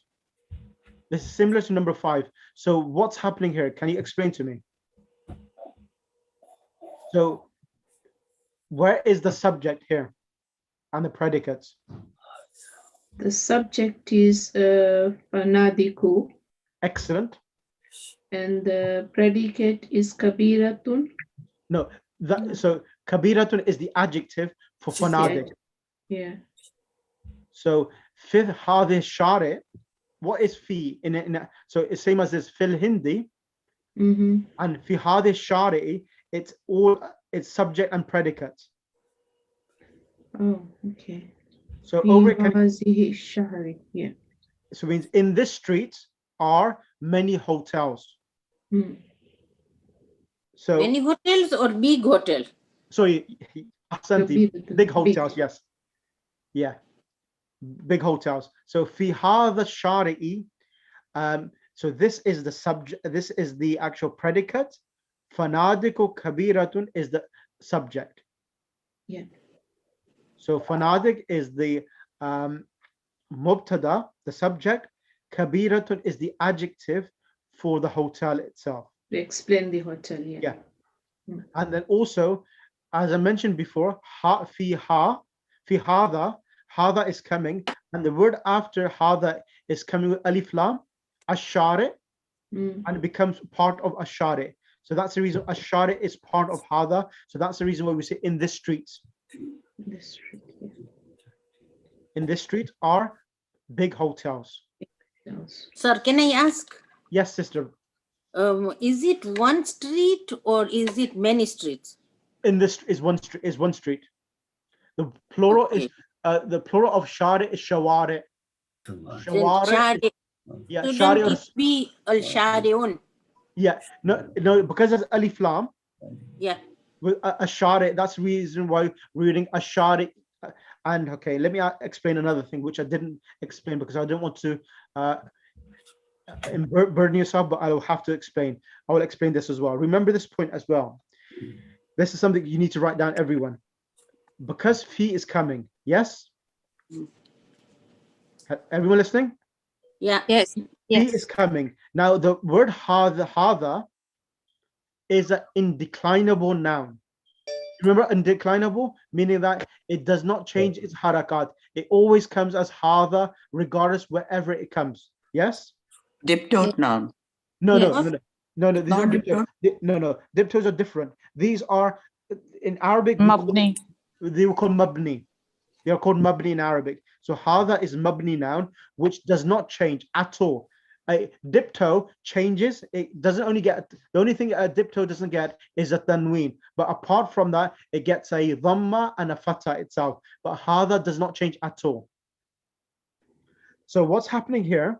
Speaker 1: This is similar to number 5. So what's happening here? Can you explain to me? So where is the subject here and the predicates?
Speaker 10: The subject is fanadiku.
Speaker 1: Excellent.
Speaker 10: And the predicate is kabiratun.
Speaker 1: No, so kabiratun is the adjective for fanadik.
Speaker 10: Yeah.
Speaker 1: So fifth hadith shari, what is fi so it's same as this fil hindi, and fi hadith shari, it's subject and predicate.
Speaker 10: Oh, okay.
Speaker 1: So over
Speaker 10: yeah.
Speaker 1: So means in this street are many hotels. So
Speaker 2: many hotels or big hotel?
Speaker 1: Sorry, big hotels, yes. Yeah. Big hotels. So fi hadha shari'i, so this is the subject, this is the actual predicate. Fanadiku kabiratun is the subject.
Speaker 10: Yeah.
Speaker 1: So fanadik is the mubtada, the subject. Kabiratun is the adjective for the hotel itself.
Speaker 10: To explain the hotel, yeah.
Speaker 1: Yeah. And then also, as I mentioned before, fi hadha is coming, and the word after hadha is coming with alif lam, ashari, and it becomes part of ashari. So that's the reason ashari is part of hadha. So that's the reason why we say in this street. In this street are big hotels.
Speaker 2: Sir, can I ask?
Speaker 1: Yes, sister.
Speaker 2: Is it one street or is it many streets?
Speaker 1: In this is one street. The plural is the plural of shari is shawari.
Speaker 2: Then
Speaker 1: Shawari.
Speaker 2: shari.
Speaker 1: Yeah,
Speaker 2: Shouldn't
Speaker 1: shari or
Speaker 2: it be al-shari'un?
Speaker 1: yeah, no, because it's alif lam.
Speaker 2: Yeah.
Speaker 1: With a shari, that's the reason why we're reading a shari. And okay, let me explain another thing which I didn't explain because I don't want to burden yourself, but I will have to explain. I will explain this as well. Remember this point as well. This is something you need to write down, everyone. Because fi is coming, yes? Everyone listening?
Speaker 2: Yeah.
Speaker 3: Yes.
Speaker 1: Fi
Speaker 3: Yes.
Speaker 1: is coming. Now the word hadha is an indeclinable noun. Remember, indeclinable, meaning that it does not change its harakat. It always comes as hadha, regardless wherever it comes. Yes?
Speaker 12: Diptote noun.
Speaker 1: No,
Speaker 3: Yes.
Speaker 1: no. These
Speaker 12: Not
Speaker 1: are diptotes. No. Diptotes are different. These are in Arabic.
Speaker 4: Mabni.
Speaker 1: They were called mabni. They are called mabni in Arabic. So hadha is mabni noun, which does not change at all. A dipto changes. It doesn't only get, the only thing a dipto doesn't get is a tanween. But apart from that, it gets a dhamma and a fatha itself. But hadha does not change at all. So what's happening here?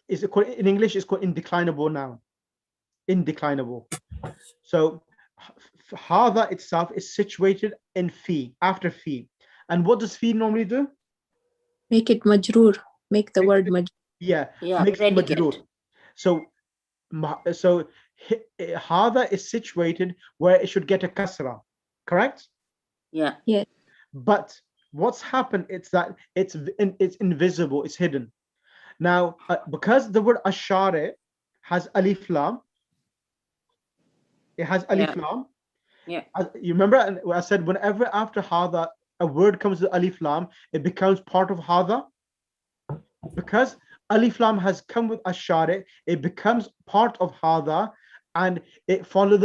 Speaker 1: Is it called, in English, it's called indeclinable noun. Indeclinable. So hadha itself is situated in fi, after fi. And what does fi normally do?
Speaker 13: Make it majroor. Make the word majroor.
Speaker 1: Yeah,
Speaker 2: Yeah,
Speaker 1: makes it
Speaker 2: predicate.
Speaker 1: majroor. So hadha is situated where it should get a kasra, correct?
Speaker 2: Yeah.
Speaker 13: Yes.
Speaker 1: But what's happened is that it's invisible, it's hidden. Now, because the word ashare has alif lam, it has alif lam.
Speaker 2: Yeah.
Speaker 1: You remember I said whenever after hadha a word comes with alif lam, it becomes part of hadha. Because alif lam has come with ashare, it becomes part of hadha, and it follows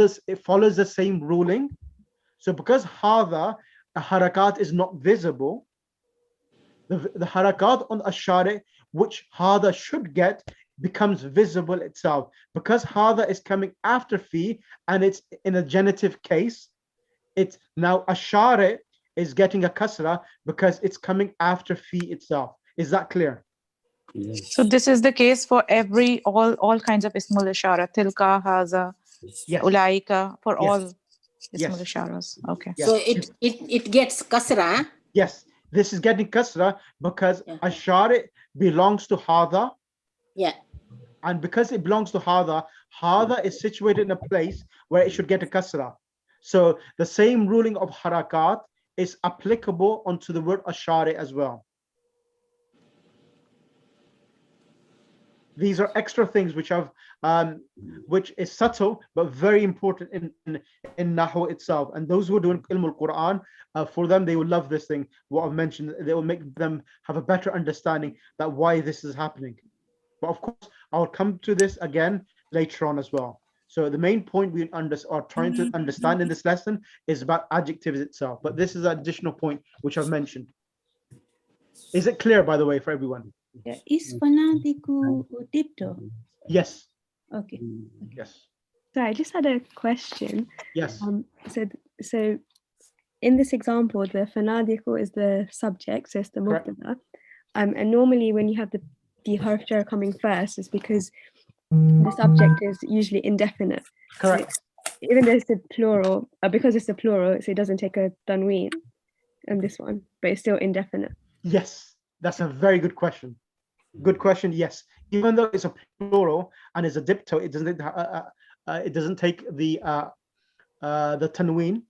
Speaker 1: the same ruling. So because hadha, a harakat is not visible, the harakat on ashare, which hadha should get, becomes visible itself. Because hadha is coming after fi and it's in a genitive case, it's now ashare is getting a kasra because it's coming after fi itself. Is that clear?
Speaker 4: So this is the case for all kinds of ismul ishara, tilka, haza, ulaika, for all ismul isharas. Okay.
Speaker 1: Yes.
Speaker 2: So it gets kasra.
Speaker 1: Yes, this is getting kasra because ashare belongs to hadha.
Speaker 2: Yeah.
Speaker 1: And because it belongs to hadha, hadha is situated in a place where it should get a kasra. So the same ruling of harakat is applicable onto the word ashare as well. These are extra things which have which is subtle but very important in Nahu itself. And those who are doing Ilm al-Quran, for them, they will love this thing, what I've mentioned. They will make them have a better understanding that why this is happening. But of course, I'll come to this again later on as well. So the main point we are trying to understand in this lesson is about adjectives itself. But this is an additional point which I've mentioned. Is it clear, by the way, for everyone?
Speaker 11: Yeah. Is fanadiku dipto?
Speaker 1: Yes.
Speaker 11: Okay.
Speaker 1: Yes.
Speaker 15: So I just had a question.
Speaker 1: Yes.
Speaker 15: So in this example, the fanadiku is the subject, so it's the mubtada. And normally when you have the harf jar coming first, is because the subject is usually indefinite.
Speaker 1: Correct.
Speaker 15: So even though it's the plural, because it's the plural, so it doesn't take a tanween in this one, but it's still indefinite.
Speaker 1: Yes, that's a very good question. Good question. Yes, even though it's a plural and it's a dipto, it doesn't take the tanween.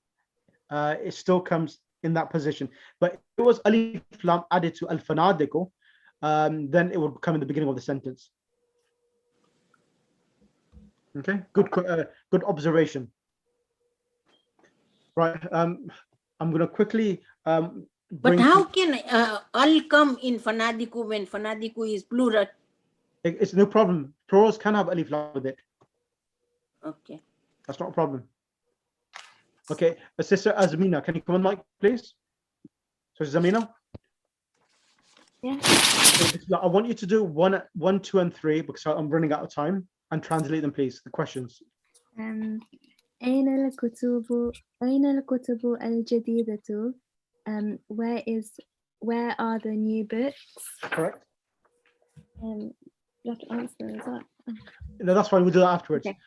Speaker 1: It still comes in that position. But if it was alif lam added to al fanadiku, then it would come in the beginning of the sentence. Okay, good observation. Right, I'm going to quickly
Speaker 2: but how can al come in fanadiku when fanadiku is plural?
Speaker 1: It's no problem. Plurals can have alif lam with it.
Speaker 2: Okay.
Speaker 1: That's not a problem. Okay, Sister Azmina, can you come on mic, please? So Zamina?
Speaker 15: Yeah.
Speaker 1: I want you to do 1, 2, and 3 because I'm running out of time, and translate them, please. The questions.
Speaker 15: أين الكتب الجديدة where are the new books?
Speaker 1: Correct.
Speaker 15: You have to answer as well.
Speaker 1: No, that's fine. We'll do that afterwards.
Speaker 15: Okay.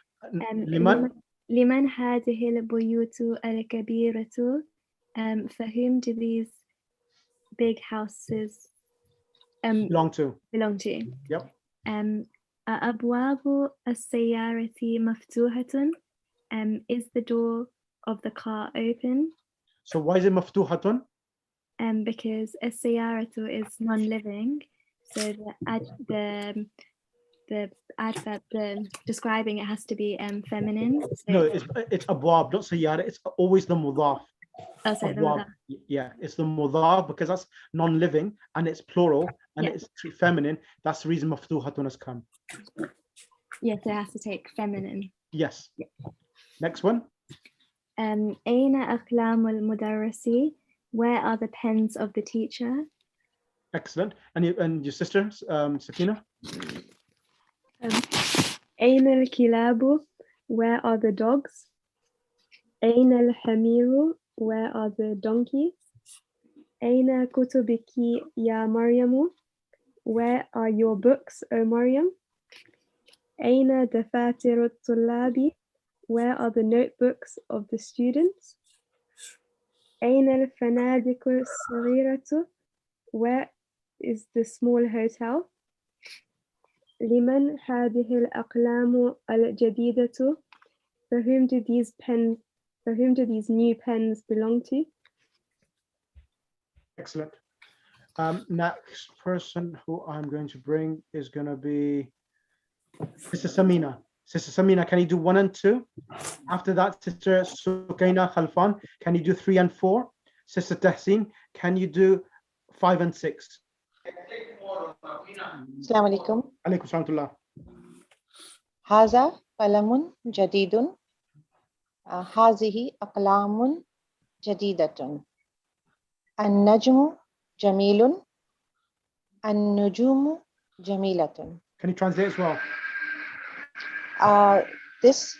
Speaker 1: Liman?
Speaker 15: لمن هذه البيوت الكبيرة? For whom do these big houses
Speaker 1: belong to? Yep.
Speaker 15: أبواب السيارة مفتوحة? Is the door of the car open?
Speaker 1: So why is it مفتوحة?
Speaker 15: Because السيارة is non-living, so the adverb describing it has to be feminine. So
Speaker 1: No, it's abwab, not sayyara. It's always the mudaf.
Speaker 15: Oh, sorry, the
Speaker 1: Abwab. Yeah, it's the mudaf because that's non-living and it's plural and
Speaker 15: Yeah.
Speaker 1: it's feminine. That's the reason maftuhatun has come.
Speaker 15: yes, it has to take feminine.
Speaker 1: Yes. Next one.
Speaker 15: أين أقلام المدرس? Where are the pens of the teacher?
Speaker 1: Excellent. And your sister, Sakina?
Speaker 15: أين الكلاب? Where are the dogs? أين الحمير? Where are the donkeys? أين كتبك يا مريم? Where are your books, O Maryam? أين دفاتر الطلاب? Where are the notebooks of the students? أين الفنادق الصغيرة? Where is the small hotel? لمن هذه الأقلام الجديدة? For whom do these new pens belong to?
Speaker 1: Excellent. Next person who I'm going to bring is going to be Sister Samina. Sister Samina, can you do 1 and 2? After that, Sister Sukaina Khalfan, can you do 3 and 4? Sister Tahsin, can you do 5 and 6?
Speaker 16: السلام عليكم.
Speaker 1: عليكم السلام ورحمة الله.
Speaker 16: هذا قلم جديد. هذه أقلام جديدة. النجم جميل. النجوم جميلة.
Speaker 1: Can you translate as well?
Speaker 16: This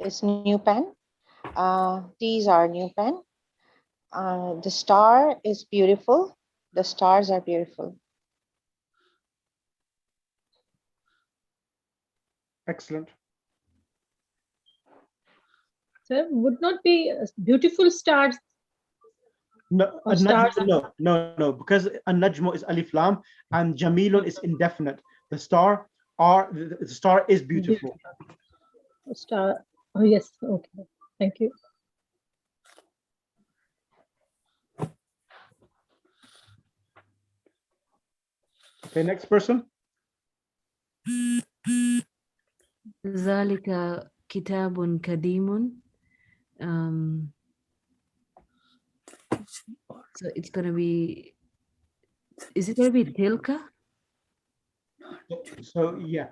Speaker 16: is new pen. These are new pen. The star is beautiful. The stars are beautiful.
Speaker 1: Excellent.
Speaker 8: Sir, would not be beautiful stars?
Speaker 1: No, no, because an-najmu is alif lam and jamilun is indefinite. The star is beautiful.
Speaker 8: Star. Oh yes. Okay. Thank you.
Speaker 1: Okay, next person.
Speaker 17: ذلك كتاب قديم. So it's going to be, is it going to be tilka?
Speaker 1: So yeah.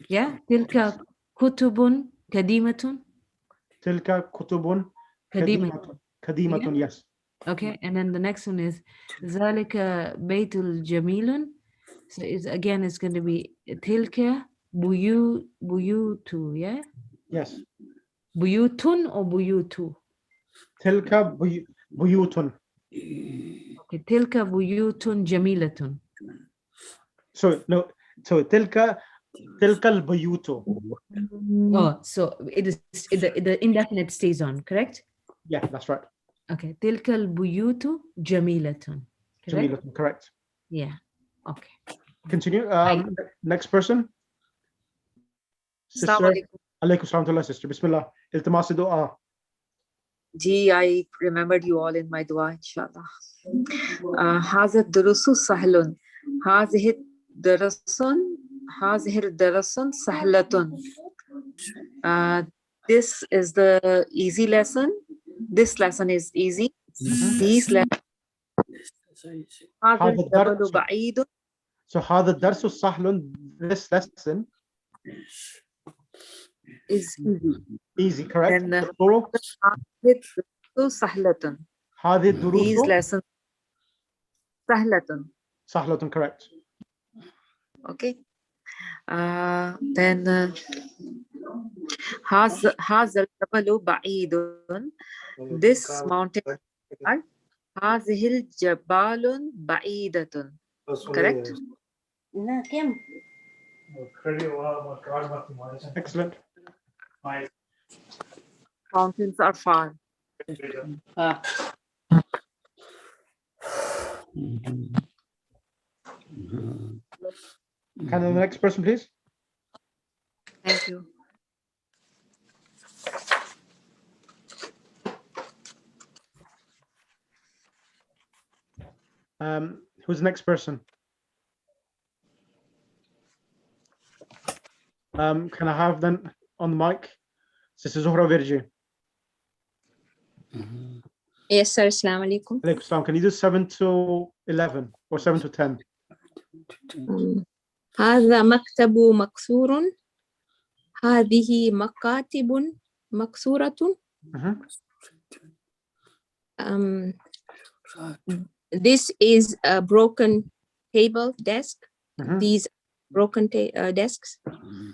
Speaker 17: Yeah, tilka kutubun kadimatun.
Speaker 1: Tilka kutubun kadimatun, yes.
Speaker 17: Okay, and then the next one is zalika baytul jamilun. So it's going to be tilka buyutu, yeah?
Speaker 1: Yes.
Speaker 17: Buyutun or buyutu?
Speaker 1: Tilka buyutun.
Speaker 17: Okay, tilka buyutun jamilatun.
Speaker 1: So tilka al-buyutu.
Speaker 17: Oh, so it is the indefinite stays on, correct?
Speaker 1: Yeah, that's right.
Speaker 17: Okay, tilka al-buyutu jamilatun.
Speaker 1: Jamilatun, correct.
Speaker 17: Yeah. Okay.
Speaker 1: Continue. Next person. Sister. Alaykum salam, sister. Bismillah. Iltimas dua.
Speaker 18: Gee, I remembered you all in my dua, inshallah. هذا الدرس سهل. هذه الدرس سهلة. This is the easy lesson. This lesson is easy. These lessons. هذا الجبل بعيد.
Speaker 1: So هذا الدرس سهل. This lesson
Speaker 18: is easy.
Speaker 1: Easy, correct.
Speaker 18: And
Speaker 1: plural.
Speaker 18: سهلة.
Speaker 1: هذه الدروس.
Speaker 18: These lessons سهلة.
Speaker 1: سهلة, correct.
Speaker 18: Okay. Then هذا الجبل بعيد. This mountain. هذه الجبال بعيدة. Correct?
Speaker 1: Excellent.
Speaker 18: Mountains are far.
Speaker 1: Can the next person, please?
Speaker 18: Thank you.
Speaker 1: Who's the next person? Can I have then on the mic, Sister Zuhra Virji?
Speaker 19: Yes, sir. Assalamu alaikum.
Speaker 1: Alaikum salam. Can you do 7 to 11 or 7 to 10?
Speaker 19: هذا مكتب مكسور. هذه مكاتب مكسورة. This is a broken table desk. These broken desks.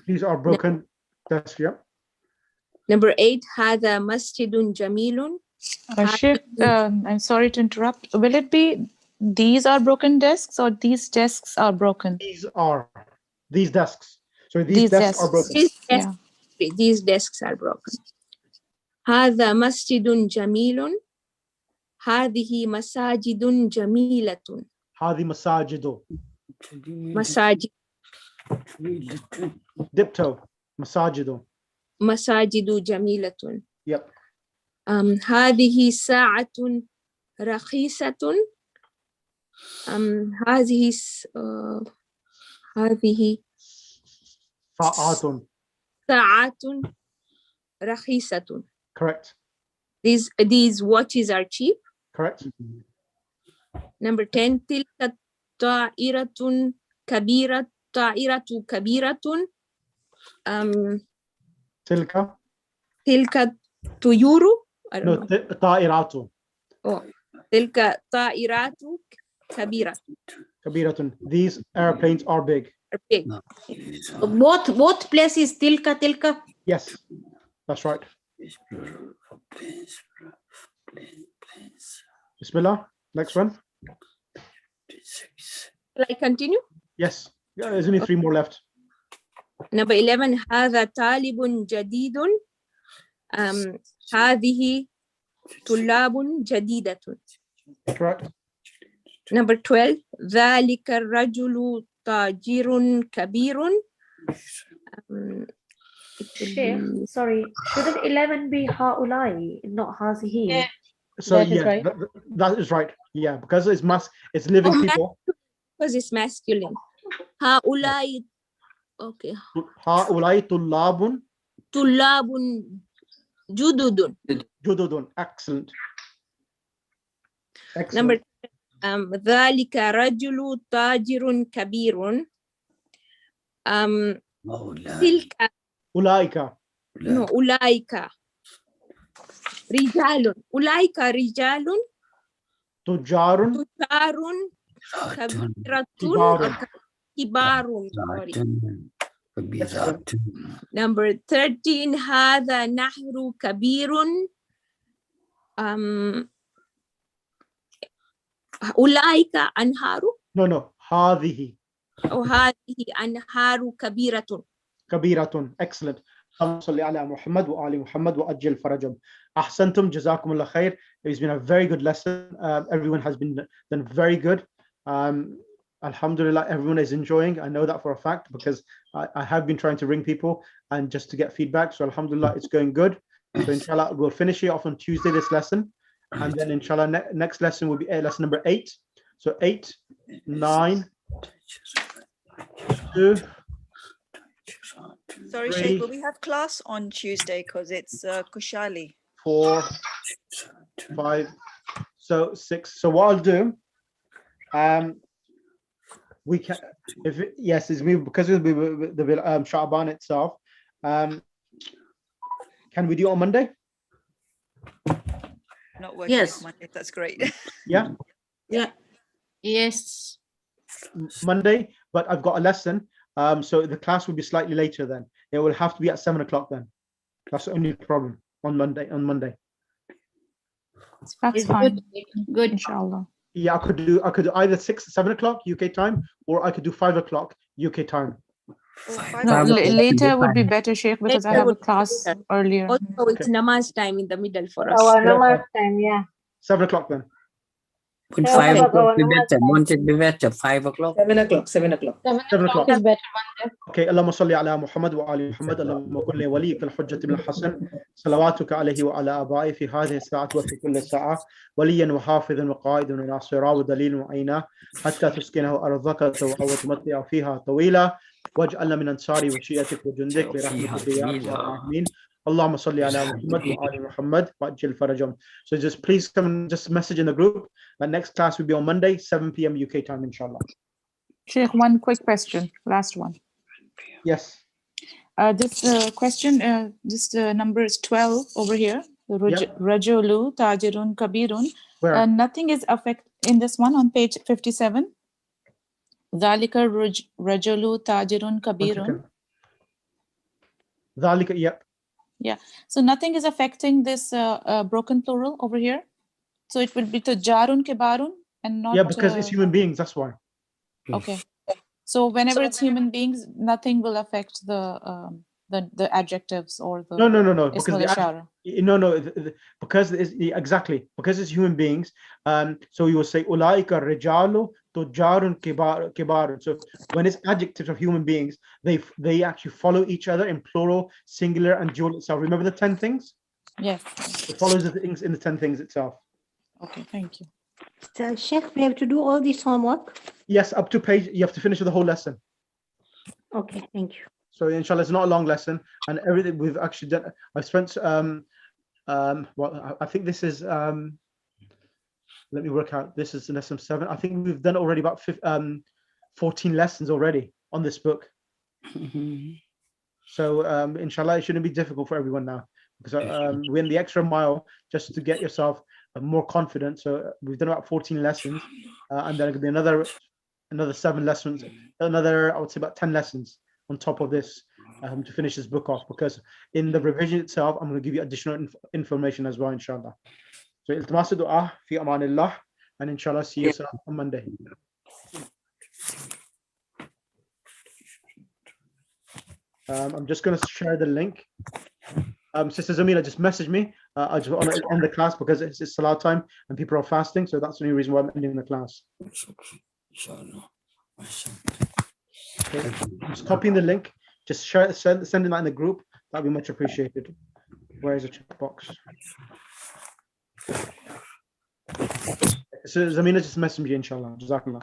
Speaker 1: These are broken desks, yeah.
Speaker 19: Number 8, هذا مسجد جميل.
Speaker 4: Sheikh, I'm sorry to interrupt. Will it be these are broken desks or these desks are broken?
Speaker 1: These desks. So these desks are broken.
Speaker 19: These desks are broken. هذا مسجد جميل. هذه مساجد جميلة.
Speaker 1: هذه مساجد.
Speaker 19: مساجد.
Speaker 1: Dipto. مساجد.
Speaker 19: مساجد جميلة.
Speaker 1: Yep.
Speaker 19: هذه ساعة رخيصة. هذه ساعات رخيصة.
Speaker 1: Correct.
Speaker 19: These watches are cheap.
Speaker 1: Correct.
Speaker 19: Number 10, تلك طائرة كبيرة. طائرة كبيرة. تلك طيور.
Speaker 1: طائرات.
Speaker 19: تلك طائرات كبيرة.
Speaker 1: كبيرة. These airplanes are big.
Speaker 19: Big.
Speaker 2: Both places tilka.
Speaker 1: Yes, that's right. Bismillah. Next one.
Speaker 19: Shall I continue?
Speaker 1: Yes. Yeah, there's only 3 more left.
Speaker 19: Number 11, هذا طالب جديد. هذه طلاب جديدة.
Speaker 1: Correct.
Speaker 19: Number 12, ذلك الرجل تاجر كبير.
Speaker 7: Sheikh, sorry, shouldn't 11 be هؤلاء, not هذه?
Speaker 1: So yeah, that is right. Yeah, because it's living people.
Speaker 19: Because it's masculine. هؤلاء. Okay.
Speaker 1: هؤلاء طلاب.
Speaker 19: طلاب جدد.
Speaker 1: جدد. Excellent.
Speaker 19: Number ذلك رجل تاجر كبير. تلك.
Speaker 1: أولئك.
Speaker 19: No, أولئك رجال. أولئك رجال.
Speaker 1: تجار.
Speaker 19: كبار. Number 13, هذا نهر كبير. أولئك أنهار.
Speaker 1: No. هذه.
Speaker 19: هذه أنهار كبيرة.
Speaker 1: كبيرة. Excellent. اللهم صل على محمد وآل محمد وأجل فرجهم. أحسنتم. جزاكم الله خير. It's been a very good lesson. Everyone has been done very good. Alhamdulillah, everyone is enjoying. I know that for a fact because I have been trying to ring people and just to get feedback. So Alhamdulillah, it's going good. So inshallah, we'll finish it off on Tuesday, this lesson. And then inshallah, next lesson will be lesson number 8. So 8, 9, 2.
Speaker 5: Sorry,
Speaker 1: 3,
Speaker 5: Sheikh, will we have class on Tuesday because it's Kushali?
Speaker 1: 4, 5, so 6. So what I'll do, we can, if it, yes, it's me because it'll be the Sha'ban itself. Can we do it on Monday?
Speaker 5: Not working
Speaker 2: Yes.
Speaker 5: on Monday. That's great.
Speaker 1: Yeah.
Speaker 2: Yeah. Yes.
Speaker 1: Monday, but I've got a lesson. So the class will be slightly later then. It will have to be at 7 o'clock then. That's the only problem on Monday.
Speaker 4: That's
Speaker 3: It's
Speaker 4: fine.
Speaker 3: Good.
Speaker 4: Inshallah.
Speaker 1: Yeah, I could do either 7 o'clock UK time, or I could do 5 o'clock UK time.
Speaker 4: No, later would be better, Sheikh, because I
Speaker 19: Later
Speaker 4: have a
Speaker 19: would be
Speaker 4: class
Speaker 19: better.
Speaker 4: earlier.
Speaker 19: Also, it's namaz time in the middle for us.
Speaker 6: Our namaz time, yeah.
Speaker 1: 7 o'clock then.
Speaker 14: Would
Speaker 6: 7
Speaker 14: 5
Speaker 6: o'clock,
Speaker 14: o'clock
Speaker 6: our
Speaker 14: be
Speaker 6: namaz
Speaker 14: better?
Speaker 6: time.
Speaker 14: Won't it be better? 5 o'clock?
Speaker 10: 7 o'clock, 7 o'clock.
Speaker 1: 7 o'clock
Speaker 6: is better one.
Speaker 1: Okay, اللهم صل على محمد وآل محمد اللهم كن لوليك الحجة بن الحسن صلواتك عليه وعلى آبائه في هذه الساعة وفي كل ساعة وليا وحافظا وقائدا وناصرا ودليلا وعينا حتى تسكنه أرضك وتمتع فيها طويلا واجعلنا من أنصاري وشيئتك وجندك برحمتك يا أرحم الراحمين اللهم صل على محمد وآل محمد وأجل فرجهم. So just please come and just message in the group. The next class will be on Monday, 7 p.m. UK time, inshallah.
Speaker 4: Sheikh, one quick question, last one.
Speaker 1: Yes.
Speaker 4: This question, this number is 12 over here.
Speaker 1: Yep.
Speaker 4: Rajulu, Tajirun, Kabirun.
Speaker 1: Where?
Speaker 4: Nothing is affected in this one on page 57. Dhalika Rajulu, Tajirun, Kabirun.
Speaker 1: Dhalika, yep.
Speaker 4: Yeah. So nothing is affecting this broken plural over here. So it will be Tajarun, Kibarun, and not.
Speaker 1: Yeah, because it's human beings, that's why.
Speaker 4: Okay. So whenever it's human beings, nothing will affect the adjectives or the
Speaker 1: No. Because
Speaker 4: Ismul Ishara.
Speaker 1: because it's exactly because it's human beings. So you will say ulaika rijalu tujarun kibar. So when it's adjectives of human beings, they actually follow each other in plural, singular, and dual itself. Remember the 10 things?
Speaker 4: Yes.
Speaker 1: It follows the things in the 10 things itself.
Speaker 4: Okay, thank you.
Speaker 9: So, Sheikh, we have to do all this homework.
Speaker 1: Yes, up to page. You have to finish the whole lesson.
Speaker 9: Okay, thank you.
Speaker 1: So inshallah, it's not a long lesson, and everything we've actually done. I spent well, I think this is let me work out. This is lesson 7. I think we've done already about 14 lessons already on this book. So inshallah, it shouldn't be difficult for everyone now, because we're in the extra mile just to get yourself more confident. So we've done about 14 lessons, and then it could be another 7 lessons, I would say about 10 lessons on top of this to finish this book off, because in the revision itself, I'm going to give you additional information as well, inshallah. So iltimas dua fi amanillah, and inshallah see you on Monday. I'm just going to share the link. Sister Zamila just messaged me. I just want to end the class because it's Salah time and people are fasting, so that's the only reason why I'm ending the class. Okay, just copying the link, just sending that in the group. That'd be much appreciated. Where is the chat box? So Zamina just messaged me, inshallah. Jazakallah.